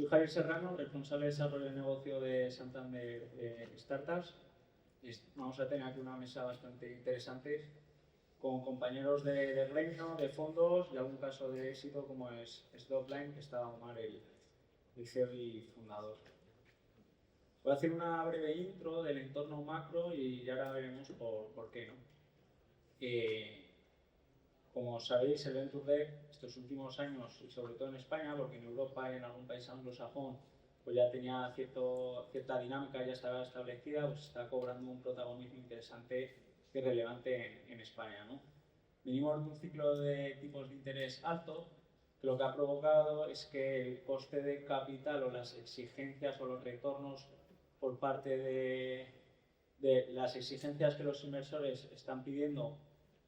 Soy Javier Serrano, responsable de desarrollo de negocio de Santander Startups. Vamos a tener aquí una mesa bastante interesante con compañeros de gremio, de fondos y algún caso de éxito como es Dropline, que está Omar, el CEO y fundador. Voy a hacer una breve intro del entorno macro y ahora veremos por qué, ¿no? Como sabéis, el Venture Debt estos últimos años, y sobre todo en España, porque en Europa y en algún país anglosajón pues ya tenía cierta dinámica, ya estaba establecida, pues está cobrando un protagonismo interesante y relevante en España, ¿no? Venimos de un ciclo de tipos de interés alto, que lo que ha provocado es que el coste de capital o las exigencias o los retornos por parte de las exigencias que los inversores están pidiendo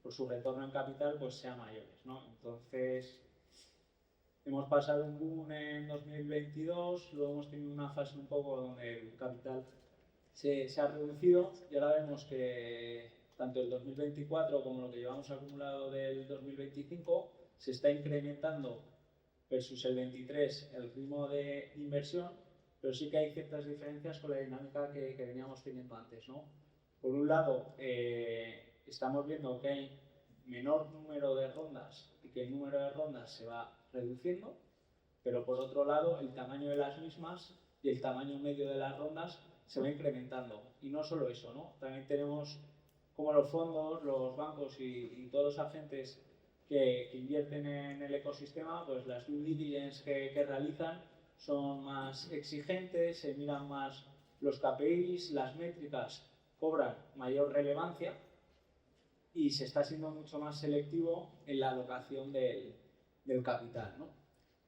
por su retorno en capital pues sean mayores, ¿no? Entonces hemos pasado un boom en 2022, luego hemos tenido una fase un poco donde el capital se ha reducido y ahora vemos que tanto el 2024 como lo que llevamos acumulado del 2025 se está incrementando versus el 23 el ritmo de inversión, pero sí que hay ciertas diferencias con la dinámica que veníamos teniendo antes, ¿no? Por un lado, estamos viendo que hay menor número de rondas y que el número de rondas se va reduciendo, pero por otro lado el tamaño de las mismas y el tamaño medio de las rondas se va incrementando. Y no solo eso, ¿no? También tenemos como los fondos, los bancos y todos los agentes que invierten en el ecosistema, pues las due diligence que realizan son más exigentes, se miran más los KPIs, las métricas cobran mayor relevancia y se está siendo mucho más selectivo en la alocación del capital, ¿no?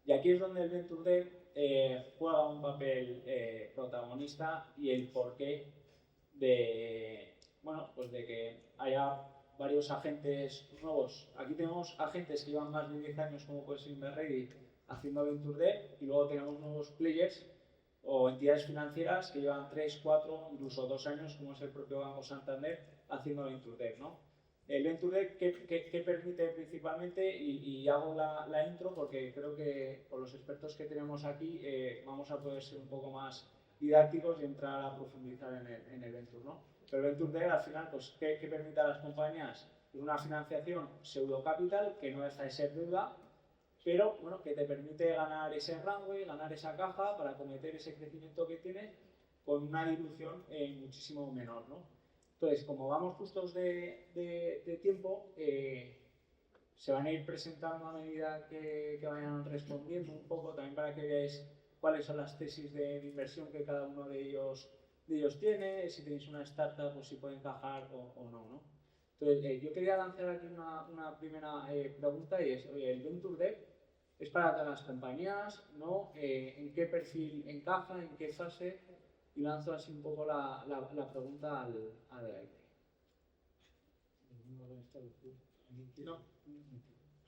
Y aquí es donde el Venture Debt juega un papel protagonista y el porqué de, bueno, pues de que haya varios agentes nuevos. Aquí tenemos agentes que llevan más de 10 años, como puede ser Inverready, haciendo Venture Debt, y luego tenemos nuevos players o entidades financieras que llevan 3, 4, incluso 2 años, como es el propio Banco Santander, haciendo Venture Debt, ¿no? El Venture Debt, ¿qué permite principalmente? Y hago la intro porque creo que con los expertos que tenemos aquí vamos a poder ser un poco más didácticos y entrar a profundizar en el Venture, ¿no? Pero el Venture Debt, al final, pues, ¿qué permite a las compañías? Es una financiación pseudo capital que no deja de ser deuda, pero bueno, que te permite ganar ese runway, ganar esa caja para acometer ese crecimiento que tienes con una dilución muchísimo menor, ¿no? Entonces, como vamos justos de tiempo, se van a ir presentando a medida que vayan respondiendo un poco, también para que veáis cuáles son las tesis de inversión que cada uno de ellos tiene, si tenéis una startup, pues si puede encajar o no, ¿no? Entonces, yo quería lanzar aquí una primera pregunta y es, oye, ¿el Venture Debt es para todas las compañías, no? ¿En qué perfil encaja, en qué fase? Y lanzo así un poco la pregunta al aire. No,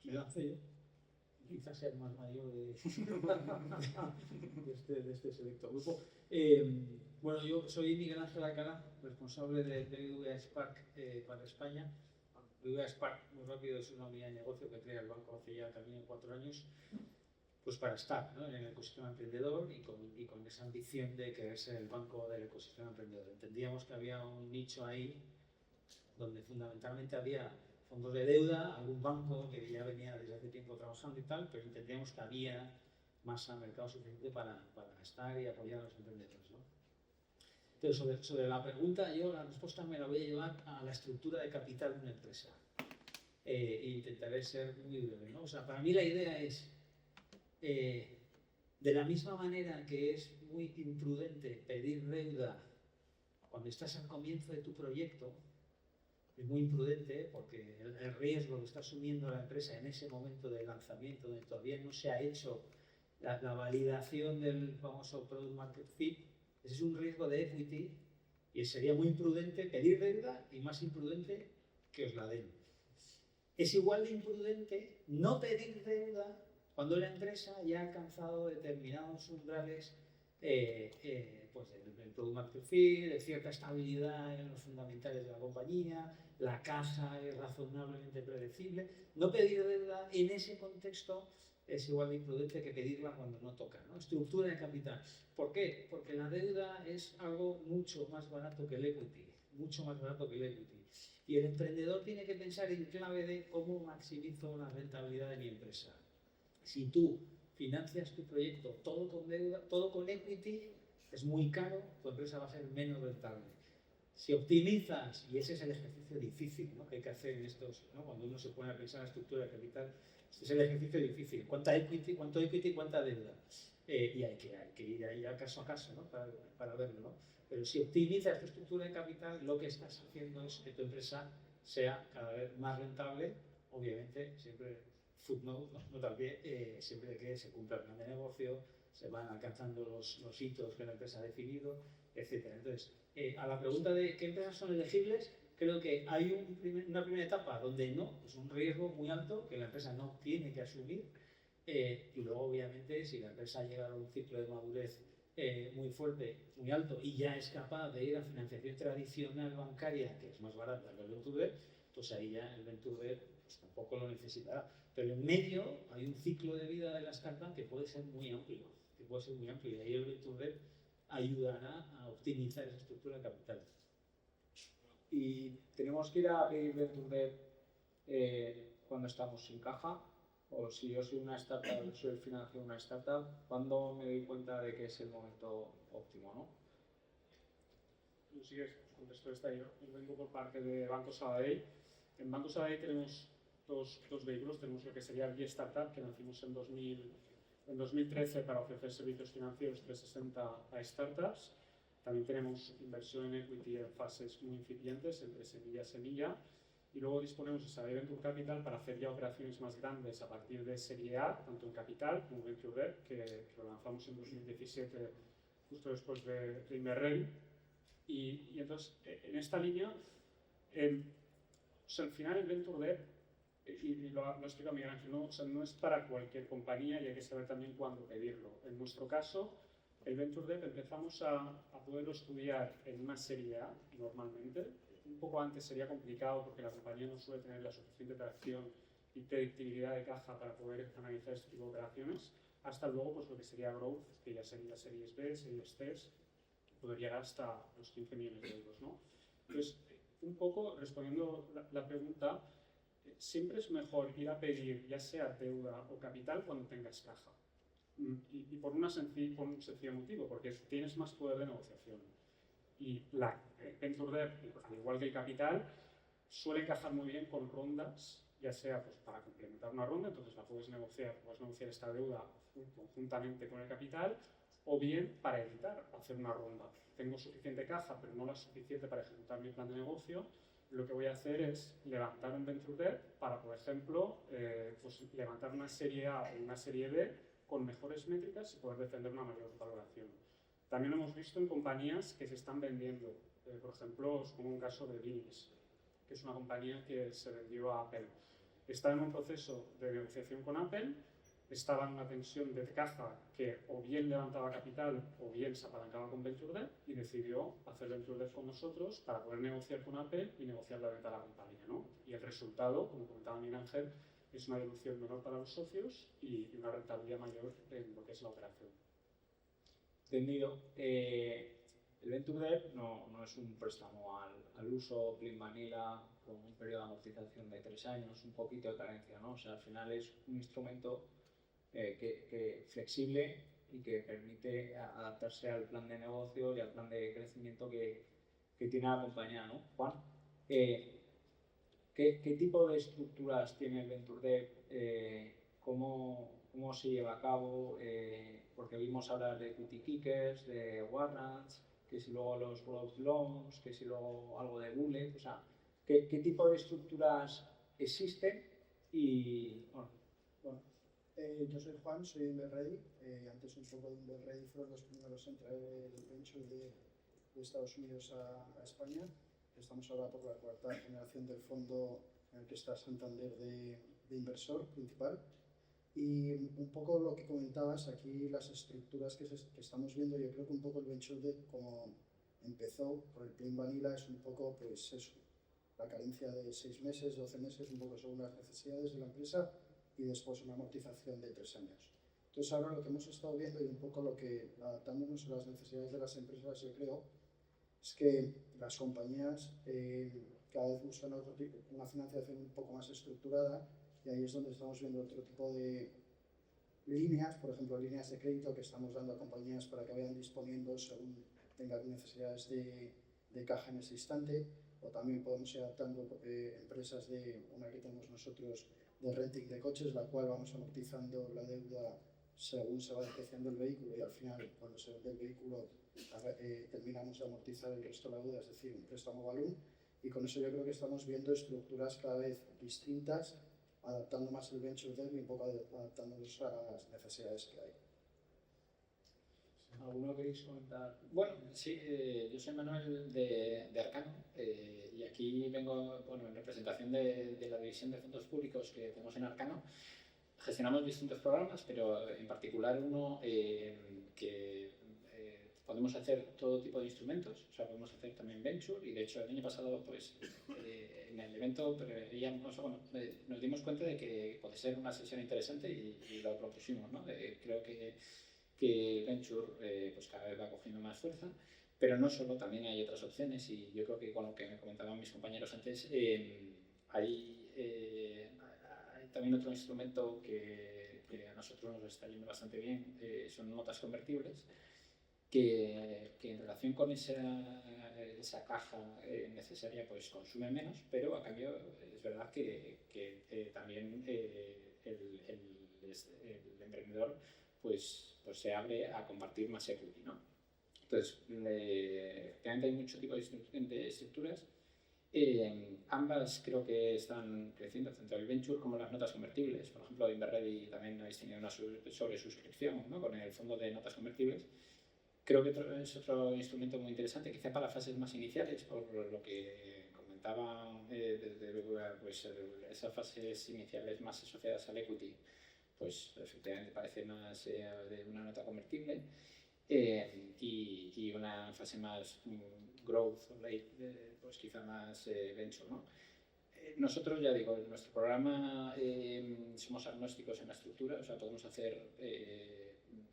me lancé yo. Quizás ser más mayor de este selecto grupo. Bueno, yo soy Miguel Ángel Alcalá, responsable de BBVA Spark para España. BBVA Spark, muy rápido, es una unidad de negocio que crea el banco hace ya también 4 años, pues para estar, ¿no?, en el ecosistema emprendedor y con esa ambición de querer ser el banco del ecosistema emprendedor. Entendíamos que había un nicho ahí donde fundamentalmente había fondos de deuda, algún banco que ya venía desde hace tiempo trabajando y tal, pero entendíamos que había masa, mercado suficiente para estar y apoyar a los emprendedores, ¿no? Entonces, sobre la pregunta, yo la respuesta me la voy a llevar a la estructura de capital de una empresa. E intentaré ser muy breve, ¿no? O sea, para mí la idea es, de la misma manera que es muy imprudente pedir deuda cuando estás al comienzo de tu proyecto, es muy imprudente porque el riesgo que está asumiendo la empresa en ese momento de lanzamiento, donde todavía no se ha hecho la validación del famoso Product Market Fit, ese es un riesgo de equity y sería muy imprudente pedir deuda y más imprudente que os la den. Es igual de imprudente no pedir deuda cuando la empresa ya ha alcanzado determinados umbrales pues, del product market fit, de cierta estabilidad en los fundamentales de la compañía, la caja es razonablemente predecible. No pedir deuda en ese contexto es igual de imprudente que pedirla cuando no toca, ¿no? Estructura de capital. ¿Por qué? Porque la deuda es algo mucho más barato que el equity, mucho más barato que el equity. Y el emprendedor tiene que pensar en clave de cómo maximizo la rentabilidad de mi empresa. Si tú financias tu proyecto todo con deuda, todo con equity, es muy caro, tu empresa va a ser menos rentable. Si optimizas, y ese es el ejercicio difícil, ¿no?, que hay que hacer en estos, ¿no?, cuando uno se pone a pensar en la estructura de capital, este es el ejercicio difícil. ¿Cuánto equity, cuánta deuda? Y hay que ir ahí a caso, ¿no?, para verlo, ¿no? Pero si optimizas tu estructura de capital, lo que estás haciendo es que tu empresa sea cada vez más rentable, obviamente, siempre footnote, ¿no? Nota al pie, siempre que se cumpla el plan de negocio, se van alcanzando los hitos que la empresa ha definido, etc. Entonces, a la pregunta de qué empresas son elegibles, creo que hay una primera etapa donde no, es un riesgo muy alto que la empresa no tiene que asumir, y luego, obviamente, si la empresa llega a un ciclo de madurez muy fuerte, muy alto, y ya es capaz de ir a financiación tradicional bancaria, que es más barata que el Venture Debt, pues ahí ya el Venture Debt pues, tampoco lo necesitará. Pero en medio hay un ciclo de vida de la startup que puede ser muy amplio, y ahí el Venture Debt ayudará a optimizar esa estructura de capital. Y tenemos que ir a pedir Venture Debt cuando estamos sin caja, o si yo soy una startup, soy el financiero de una startup, ¿cuándo me doy cuenta de que es el momento óptimo, ¿no? Yo sí que os contesto esta. Yo vengo por parte de Banco Sabadell. En Banco Sabadell tenemos dos vehículos. Tenemos lo que sería el Startup, que nacimos en 2013 para ofrecer servicios financieros 360 a startups. También tenemos inversión en equity en fases muy incipientes, entre semilla a semilla. Y luego disponemos de Sabadell Venture Capital para hacer ya operaciones más grandes a partir de Serie A, tanto en capital como en Venture Debt, que lo lanzamos en 2017, justo después de Inverready. Y entonces, en esta línea, o sea, al final el Venture Debt, y lo ha explicado Miguel Ángel, ¿no? O sea, no es para cualquier compañía y hay que saber también cuándo pedirlo. En nuestro caso, el Venture Debt empezamos a poderlo estudiar en una Serie A, normalmente. Un poco antes sería complicado porque la compañía no suele tener la suficiente tracción y predictibilidad de caja para poder analizar este tipo de operaciones, hasta luego pues lo que sería Growth, que ya sería Series B, Series C, poder llegar hasta los 15 millones de euros, ¿no? Entonces, un poco respondiendo la pregunta, siempre es mejor ir a pedir ya sea deuda o capital cuando tengas caja. Y por un sencillo motivo, porque tienes más poder de negociación. Y la Venture Debt, al igual que el capital, suele encajar muy bien con rondas, ya sea pues, para complementar una ronda, entonces la puedes negociar esta deuda conjuntamente con el capital, o bien para evitar hacer una ronda. Tengo suficiente caja, pero no la suficiente para ejecutar mi plan de negocio. Lo que voy a hacer es levantar un Venture Debt para, por ejemplo, pues levantar una Serie A o una Serie B con mejores métricas y poder defender una mayor valoración. También lo hemos visto en compañías que se están vendiendo. Por ejemplo, os pongo un caso de Vinis, que es una compañía que se vendió a Apple. Estaba en un proceso de negociación con Apple, estaba en una tensión de caja que o bien levantaba capital o bien se apalancaba con Venture Debt y decidió hacer Venture Debt con nosotros para poder negociar con Apple y negociar la venta de la compañía, ¿no? Y el resultado, como comentaba Miguel Ángel, es una devolución menor para los socios y una rentabilidad mayor en lo que es la operación. Entendido. El Venture Debt no es un préstamo al uso, plain vanilla, con un periodo de amortización de 3 años, un poquito de carencia, ¿no? O sea, al final es un instrumento flexible y que permite adaptarse al plan de negocio y al plan de crecimiento que tiene la compañía, ¿no? Juan, ¿qué tipo de estructuras tiene el Venture Debt? ¿Cómo se lleva a cabo? Porque vimos hablar de equity kickers, de warrants, que si luego los growth loans, que si luego algo de bullet, o sea, ¿qué tipo de estructuras existen? Y bueno. Yo soy Juan, soy de Inverready. Antes un poco de Inverready fueron los primeros en traer el venture de Estados Unidos a España. Estamos ahora por la 4ª generación del fondo en el que está Santander de inversor principal. Y un poco lo que comentabas aquí, las estructuras que estamos viendo, yo creo que un poco el Venture Debt, como empezó por el Plain Vanilla, es un poco pues eso, la carencia de 6 meses, 12 meses, un poco según las necesidades de la empresa, y después una amortización de 3 años. Entonces ahora lo que hemos estado viendo y un poco lo que, adaptándonos a las necesidades de las empresas, yo creo, es que las compañías cada vez buscan una financiación un poco más estructurada, y ahí es donde estamos viendo otro tipo de líneas, por ejemplo, líneas de crédito que estamos dando a compañías para que vayan disponiendo según tengan necesidades de caja en ese instante, o también podemos ir adaptando empresas de una que tenemos nosotros de renting de coches, la cual vamos amortizando la deuda según se va depreciando el vehículo, y al final, cuando se vende el vehículo, terminamos de amortizar el resto de la deuda, es decir, un préstamo balloon, y con eso yo creo que estamos viendo estructuras cada vez distintas, adaptando más el venture debt y un poco adaptándonos a las necesidades que hay. ¿Alguno queréis comentar? Bueno, sí, yo soy Manuel de Arcano, y aquí vengo en representación de la división de fondos públicos que tenemos en Arcano. Gestionamos distintos programas, pero en particular uno que podemos hacer todo tipo de instrumentos, o sea, podemos hacer también venture, y de hecho el año pasado pues, en el evento nos dimos cuenta de que puede ser una sesión interesante y lo propusimos, ¿no? Creo que venture pues cada vez va cogiendo más fuerza, pero no solo, también hay otras opciones, y yo creo que con lo que me comentaban mis compañeros antes, hay también otro instrumento que a nosotros nos está yendo bastante bien, son notas convertibles, que en relación con esa caja necesaria pues consume menos, pero a cambio es verdad que también el emprendedor pues se abre a compartir más equity, ¿no? Entonces, realmente hay mucho tipo de estructuras. Ambas creo que están creciendo, tanto el venture como las notas convertibles. Por ejemplo, Inverready también habéis tenido una sobresuscripción, ¿no? Con el fondo de notas convertibles. Creo que es otro instrumento muy interesante, quizá para fases más iniciales, por lo que comentaba pues esas fases iniciales más asociadas al equity, pues efectivamente parece más de una nota convertible, y una fase más growth o late, pues quizá más venture, ¿no? Nosotros, ya digo, en nuestro programa somos agnósticos en la estructura, o sea, podemos hacer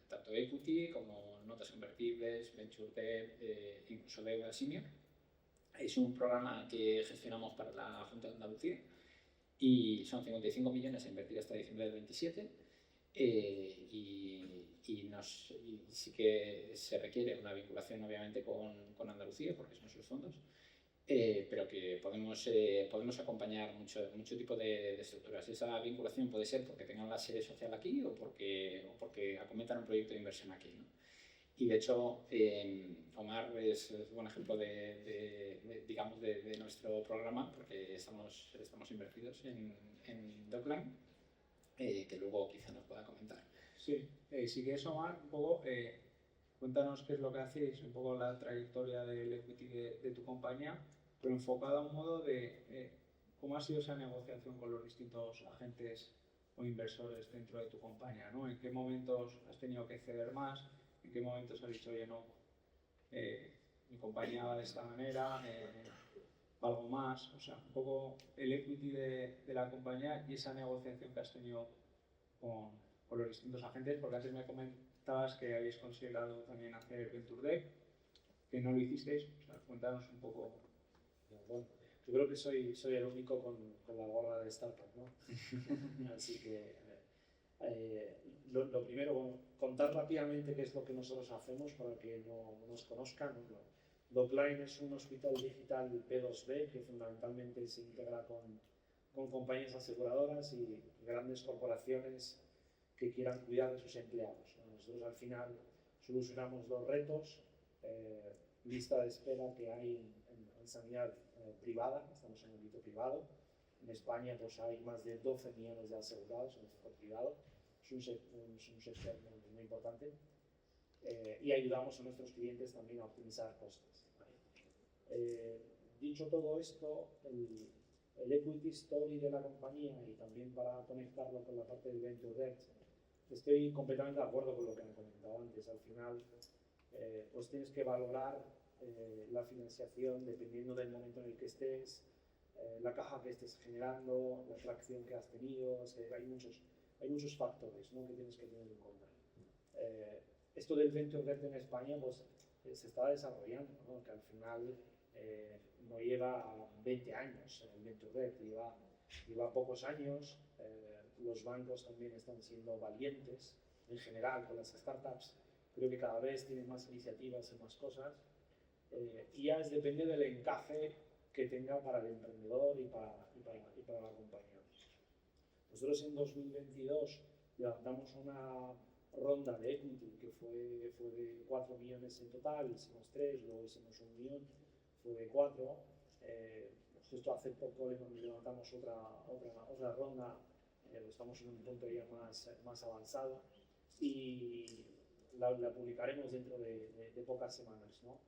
tanto equity como notas convertibles, venture debt, incluso deuda senior. Es un programa que gestionamos para la Junta de Andalucía y son 55 millones a invertir hasta diciembre del 27, y sí que se requiere una vinculación obviamente con Andalucía porque son sus fondos. Pero que podemos acompañar mucho tipo de estructuras. Esa vinculación puede ser porque tengan la sede social aquí o porque acometan un proyecto de inversión aquí, ¿no? Y de hecho, Omar es un buen ejemplo de nuestro programa, porque estamos invertidos en Dockland, que luego quizá nos pueda comentar. Sí, si quieres, Omar, un poco, cuéntanos qué es lo que hacéis, un poco la trayectoria del equity de tu compañía, pero enfocada a un modo de cómo ha sido esa negociación con los distintos agentes o inversores dentro de tu compañía, ¿no? ¿En qué momentos has tenido que ceder más? ¿En qué momentos has dicho, oye, no, mi compañía va de esta manera, algo más? O sea, un poco el equity de la compañía y esa negociación que has tenido con los distintos agentes, porque antes me comentabas que habéis considerado también hacer Venture Debt, que no lo hicisteis. O sea, cuéntanos un poco. Bueno, yo creo que soy el único con la gorra de startup, ¿no? Así que lo primero, bueno, contar rápidamente qué es lo que nosotros hacemos para que no nos conozcan, ¿no? Dockline es un hospital digital P2B que fundamentalmente se integra con compañías aseguradoras y grandes corporaciones que quieran cuidar de sus empleados, ¿no? Nosotros al final solucionamos dos retos: lista de espera que hay en sanidad privada, estamos en el ámbito privado. En España pues hay más de 12 millones de asegurados en el sector privado, es un sector muy importante, y ayudamos a nuestros clientes también a optimizar costes. Dicho todo esto, el equity story de la compañía y también para conectarlo con la parte del venture debt, estoy completamente de acuerdo con lo que han comentado antes. Al final, pues tienes que valorar la financiación dependiendo del momento en el que estés, la caja que estés generando, la tracción que has tenido. O sea, hay muchos factores, ¿no?, que tienes que tener en cuenta. Esto del venture debt en España pues, se está desarrollando, ¿no?, que al final no lleva 20 años el venture debt, lleva pocos años. Los bancos también están siendo valientes en general con las startups. Creo que cada vez tienen más iniciativas y más cosas. Y ya depende del encaje que tenga para el emprendedor y para la compañía. Nosotros en 2022 levantamos una ronda de equity que fue de 4 millones en total, hicimos 3, luego hicimos 1 millón, fue de 4. Justo hace poco levantamos otra ronda, estamos en un punto ya más avanzado y la publicaremos dentro de pocas semanas, ¿no?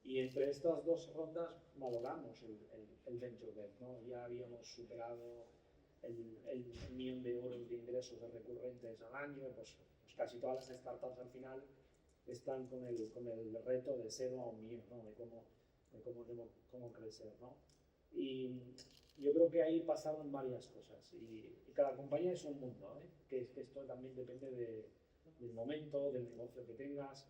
Y entre estas dos rondas valoramos el venture debt, ¿no? Ya habíamos superado el millón de euros de ingresos recurrentes al año. Pues casi todas las startups al final están con el reto de 0 a 1 millón, ¿no?, de cómo crecer, ¿no? Y yo creo que ahí pasaron varias cosas y cada compañía es un mundo, que esto también depende del momento, del negocio que tengas,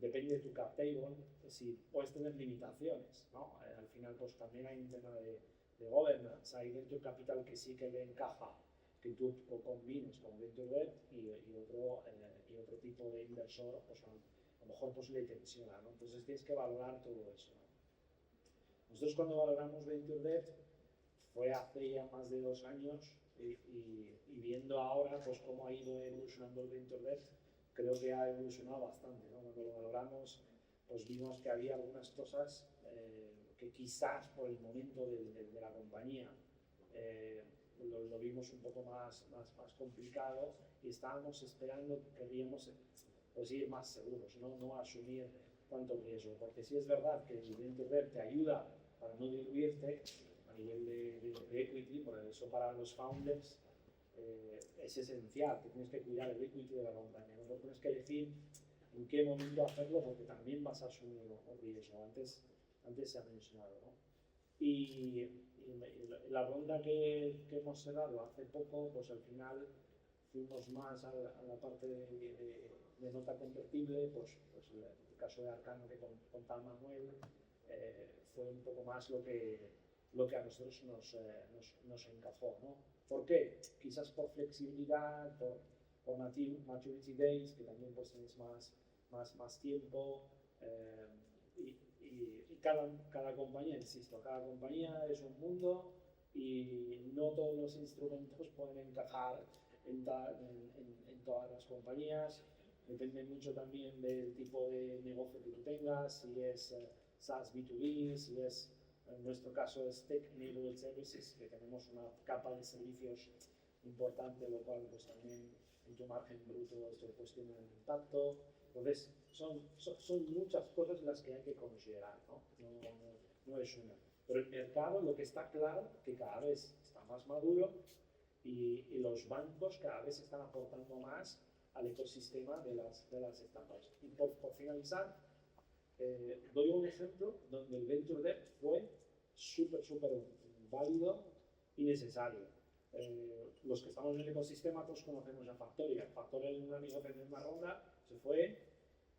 depende de tu cap table, si puedes tener limitaciones, ¿no? Al final pues también hay un tema de governance, hay venture capital que sí que le encaja que tú combines con venture debt y otro tipo de inversor pues a lo mejor pues le tensiona, ¿no? Entonces tienes que valorar todo eso, ¿no? Nosotros cuando valoramos venture debt fue hace ya más de 2 años y viendo ahora pues cómo ha ido evolucionando el venture debt, creo que ha evolucionado bastante, ¿no? Cuando lo valoramos pues vimos que había algunas cosas que quizás por el momento de la compañía lo vimos un poco más complicado y estábamos esperando, queríamos pues ir más seguros, no asumir tanto riesgo, porque sí es verdad que el venture debt te ayuda para no diluirte a nivel de equity, por eso para los founders es esencial, que tienes que cuidar el equity de la compañía, no tienes que elegir en qué momento hacerlo porque también vas a asumir un riesgo, antes se ha mencionado, ¿no? Y la ronda que hemos cerrado hace poco, pues al final fuimos más a la parte de nota convertible, pues el caso de Arcano que contaba Manuel, fue un poco más lo que a nosotros nos encajó, ¿no? ¿Por qué? Quizás por flexibilidad, por maturity days, que también pues tienes más tiempo, y cada compañía, insisto, cada compañía es un mundo y no todos los instrumentos pueden encajar en todas las compañías. Depende mucho también del tipo de negocio que tú tengas, si es SaaS B2B, si es, en nuestro caso es Tech-Enabled Services, que tenemos una capa de servicios importante, lo cual pues también en tu margen bruto esto pues tiene un impacto. Entonces son muchas cosas las que hay que considerar, ¿no? No es una. Pero el mercado, lo que está claro, que cada vez está más maduro y los bancos cada vez están aportando más al ecosistema de las startups. Y por finalizar, doy un ejemplo donde el venture debt fue súper válido y necesario. Los que estamos en el ecosistema pues conocemos a Factoria. Factoria en una negociación de una ronda se fue,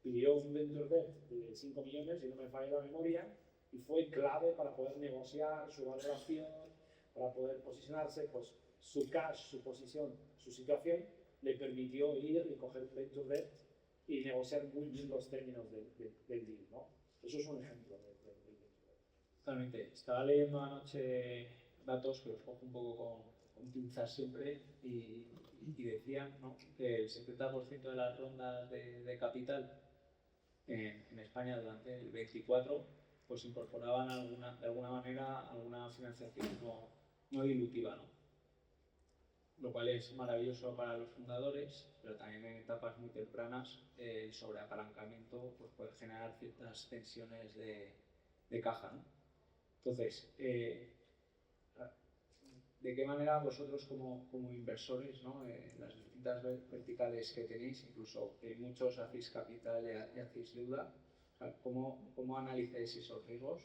pidió un venture debt de 5 millones, si no me falla la memoria, y fue clave para poder negociar su valoración, para poder posicionarse, pues su cash, su posición, su situación le permitió ir y coger un venture debt y negociar muy bien los términos del deal, ¿no? Eso es un ejemplo del venture debt. Totalmente. Estaba leyendo anoche datos que los cojo un poco con pinzas siempre y decían, ¿no?, que el 70% de las rondas de capital en España durante el 24 pues incorporaban de alguna manera alguna financiación no dilutiva, ¿no? Lo cual es maravilloso para los fundadores, pero también en etapas muy tempranas el sobreapalancamiento pues puede generar ciertas tensiones de caja, ¿no? Entonces, de qué manera vosotros como inversores, ¿no? Las distintas verticales que tenéis, incluso muchos hacéis capital y hacéis deuda, o sea, ¿cómo analizáis esos riesgos?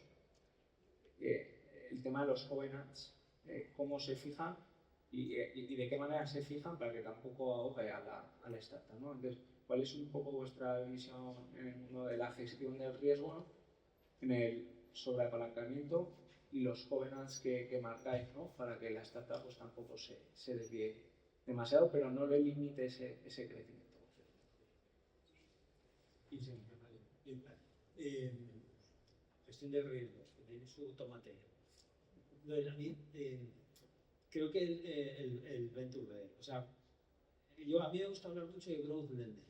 El tema de los covenants, cómo se fijan y de qué manera se fijan para que tampoco ahogue a la startup, ¿no? Entonces, ¿cuál es un poco vuestra visión en el mundo de la gestión del riesgo, ¿no? En el sobreapalancamiento y los covenants que marcáis, ¿no? Para que la startup pues, tampoco se desvíe demasiado, pero no le limite ese crecimiento? Y sí, vale. Gestión de riesgos, que tiene su tomate. A mí, creo que el venture debt, o sea, a mí me gusta hablar mucho de growth lending,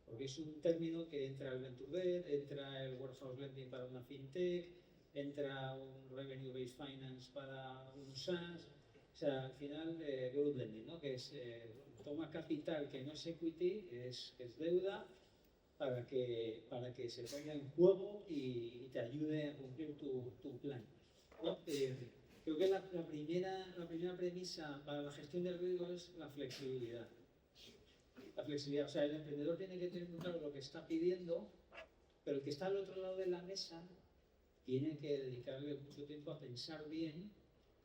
porque es un término que entra el venture debt, entra el warehouse lending para una fintech, entra un revenue based finance para un SaaS, o sea, al final growth lending, ¿no? Que es toma capital que no es equity, es deuda para que se ponga en juego y te ayude a cumplir tu plan, ¿no? Creo que la primera premisa para la gestión del riesgo es la flexibilidad. La flexibilidad, o sea, el emprendedor tiene que tener muy claro lo que está pidiendo, pero el que está al otro lado de la mesa tiene que dedicarle mucho tiempo a pensar bien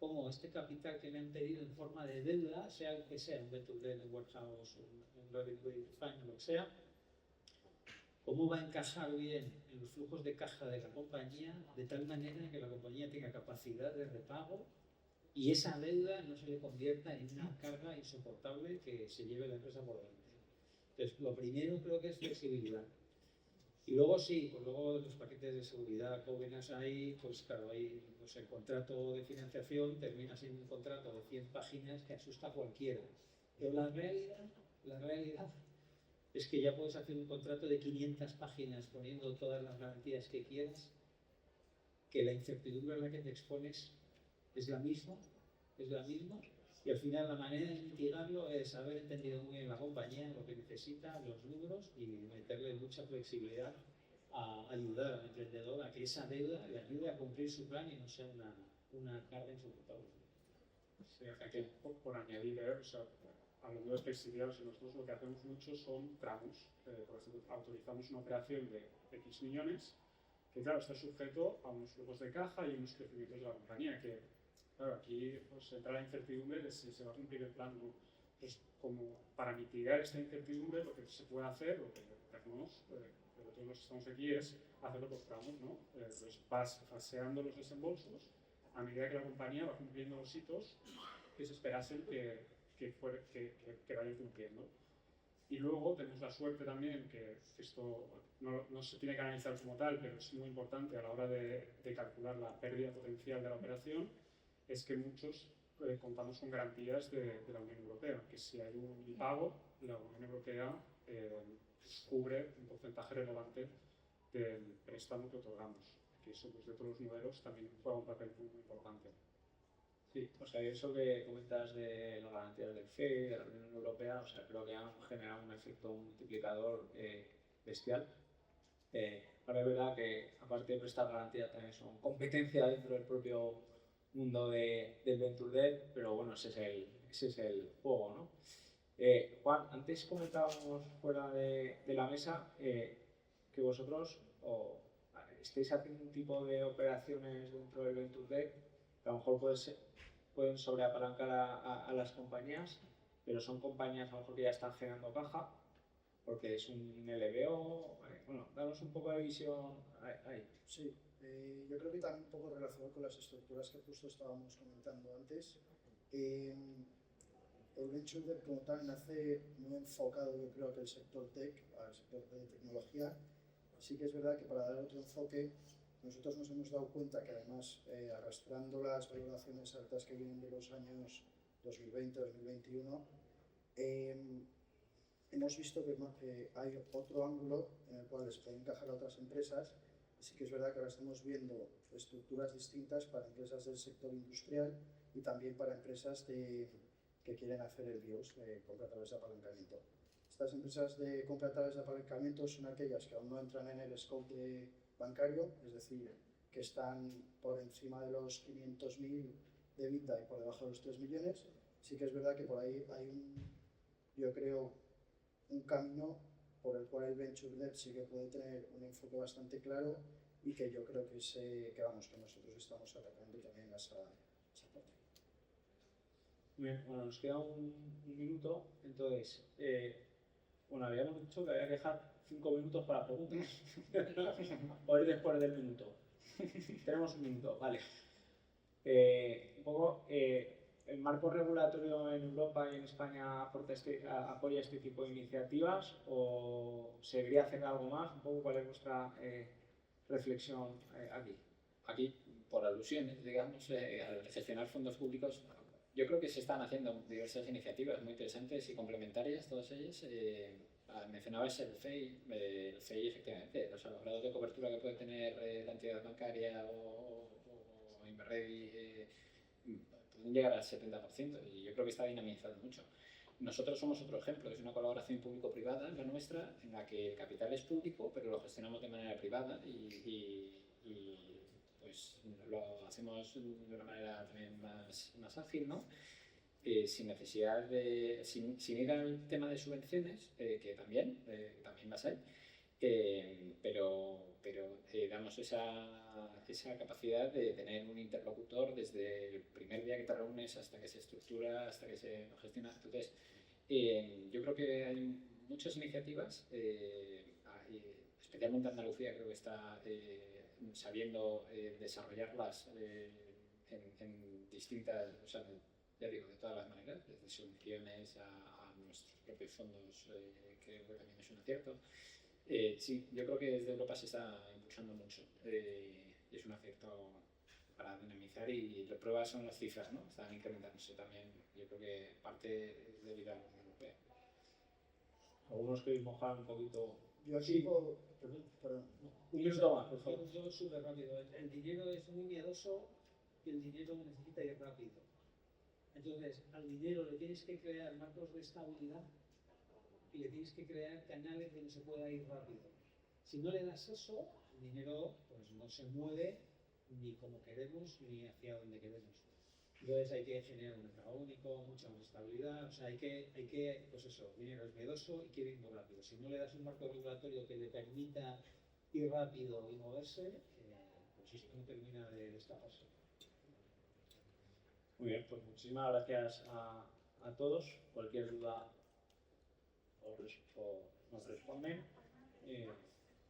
cómo este capital que le han pedido en forma de deuda, sea el que sea, un venture debt, un warehouse, un revenue finance, lo que sea, cómo va a encajar bien en los flujos de caja de la compañía, de tal manera que la compañía tenga capacidad de repago y esa deuda no se le convierta en una carga insoportable que se lleve la empresa por delante. Entonces, lo primero creo que es flexibilidad. Y luego sí, pues luego los paquetes de seguridad, covenants ahí, pues claro, ahí pues el contrato de financiación termina siendo un contrato de 100 páginas que asusta a cualquiera. Pero la realidad es que ya puedes hacer un contrato de 500 páginas poniendo todas las garantías que quieras, que la incertidumbre a la que te expones es la misma, y al final la manera de mitigarlo es haber entendido muy bien la compañía, lo que necesita, los números y meterle mucha flexibilidad a ayudar al emprendedor a que esa deuda le ayude a cumplir su plan y no sea una carga insoportable. Sí, aquí por añadir, o sea, hablando de flexibilidad, nosotros lo que hacemos mucho son tramos. Por ejemplo, autorizamos una operación de X millones que, claro, está sujeto a unos flujos de caja y unos crecimientos de la compañía. Que, claro, aquí pues, entra la incertidumbre de si se va a cumplir el plan o no. Pues, como para mitigar esta incertidumbre, lo que se puede hacer, lo que hacemos, pero todos los que estamos aquí, es hacerlo por tramos, ¿no? Pues vas faseando los desembolsos a medida que la compañía va cumpliendo los hitos que se esperasen que vayan cumpliendo. Y luego tenemos la suerte también, que esto no se tiene que analizar como tal, pero es muy importante a la hora de calcular la pérdida potencial de la operación, es que muchos contamos con garantías de la Unión Europea, que si hay un impago, la Unión Europea cubre un porcentaje relevante del préstamo que otorgamos. Que eso pues, dentro de los modelos también juega un papel muy importante. Sí, o sea, eso que comentas de las garantías del FED, de la Unión Europea, o sea, creo que han generado un efecto multiplicador bestial. Ahora es verdad que, aparte de prestar garantías, también son competencia dentro del propio mundo del Venture Debt, pero bueno, ese es el juego, ¿no? Juan, antes comentábamos fuera de la mesa que vosotros estáis haciendo un tipo de operaciones dentro del Venture Debt que a lo mejor pueden sobreapalancar a las compañías, pero son compañías a lo mejor que ya están generando caja, porque es un LBO. Bueno, danos un poco de visión ahí. Sí, yo creo que también un poco relacionado con las estructuras que justo estábamos comentando antes. El Venture Debt como tal nace muy enfocado, yo creo, que el sector tech, al sector de tecnología. Sí que es verdad que para dar otro enfoque, nosotros nos hemos dado cuenta que además, arrastrando las valoraciones altas que vienen de los años 2020-2021, hemos visto que hay otro ángulo en el cual les pueden encajar a otras empresas. Sí que es verdad que ahora estamos viendo estructuras distintas para empresas del sector industrial y también para empresas que quieren hacer el BIOS, compra a través de apalancamiento. Estas empresas de compra a través de apalancamiento son aquellas que aún no entran en el scope bancario, es decir, que están por encima de los 500.000 de EBITDA y por debajo de los 3 millones, sí que es verdad que por ahí hay yo creo, un camino por el cual el Venture Debt sí que puede tener un enfoque bastante claro y que yo creo que nosotros estamos atacando también esa parte. Muy bien, bueno, nos queda un minuto, entonces, bueno, habíamos dicho que había que dejar 5 minutos para preguntas. O ir después del minuto. Tenemos un minuto, vale. Un poco, ¿el marco regulatorio en Europa y en España apoya este tipo de iniciativas o se debería hacer algo más? Un poco, ¿cuál es vuestra reflexión aquí? Aquí, por alusiones, digamos, al gestionar fondos públicos, yo creo que se están haciendo diversas iniciativas muy interesantes y complementarias, todas ellas. Mencionabas el FEI. El FEI, efectivamente, los grados de cobertura que puede tener la entidad bancaria o Inverredi pueden llegar al 70% y yo creo que está dinamizando mucho. Nosotros somos otro ejemplo, es una colaboración público-privada, la nuestra, en la que el capital es público, pero lo gestionamos de manera privada y pues lo hacemos de una manera también más ágil, ¿no? Sin necesidad de, sin ir al tema de subvenciones, que también las hay, pero damos esa capacidad de tener un interlocutor desde el primer día que te reúnes hasta que se estructura, hasta que se gestiona. Entonces, yo creo que hay muchas iniciativas, especialmente Andalucía creo que está sabiendo desarrollarlas en distintas, o sea, ya digo, de todas las maneras, desde subvenciones a nuestros propios fondos, que también es un acierto. Sí, yo creo que desde Europa se está impulsando mucho y es un acierto para dinamizar y la prueba son las cifras, ¿no? Están incrementándose también. Yo creo que parte es debido a la Unión Europea. ¿Algunos queréis mojar un poquito? Yo aquí Sí. perdón. Un minuto más, por favor. Yo súper rápido. El dinero es muy miedoso y el dinero necesita ir rápido. Entonces, al dinero le tienes que crear marcos de estabilidad y le tienes que crear canales donde se pueda ir rápido. Si no le das eso, el dinero pues no se mueve ni como queremos ni hacia donde queremos. Entonces hay que generar un mercado único, mucha más estabilidad, o sea, hay que, pues eso, el dinero es miedoso y quiere ir muy rápido. Si no le das un marco regulatorio que le permita ir rápido y moverse, pues esto no termina de destaparse. Muy bien, pues muchísimas gracias a todos. Cualquier duda nos responden.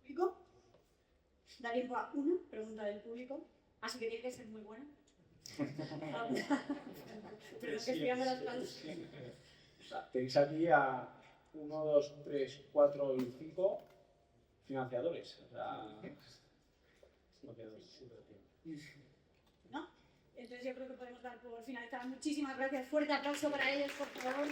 ¿Público? Da tiempo a una pregunta del público, así que tiene que ser muy buena. Pero es que estoy dando las manos. O sea, tenéis aquí a 1, 2, 3, 4 y 5 financiadores. O sea, ¿No? Entonces yo creo que podemos dar por finalizar. Muchísimas gracias. Fuerte aplauso para ellos, por favor.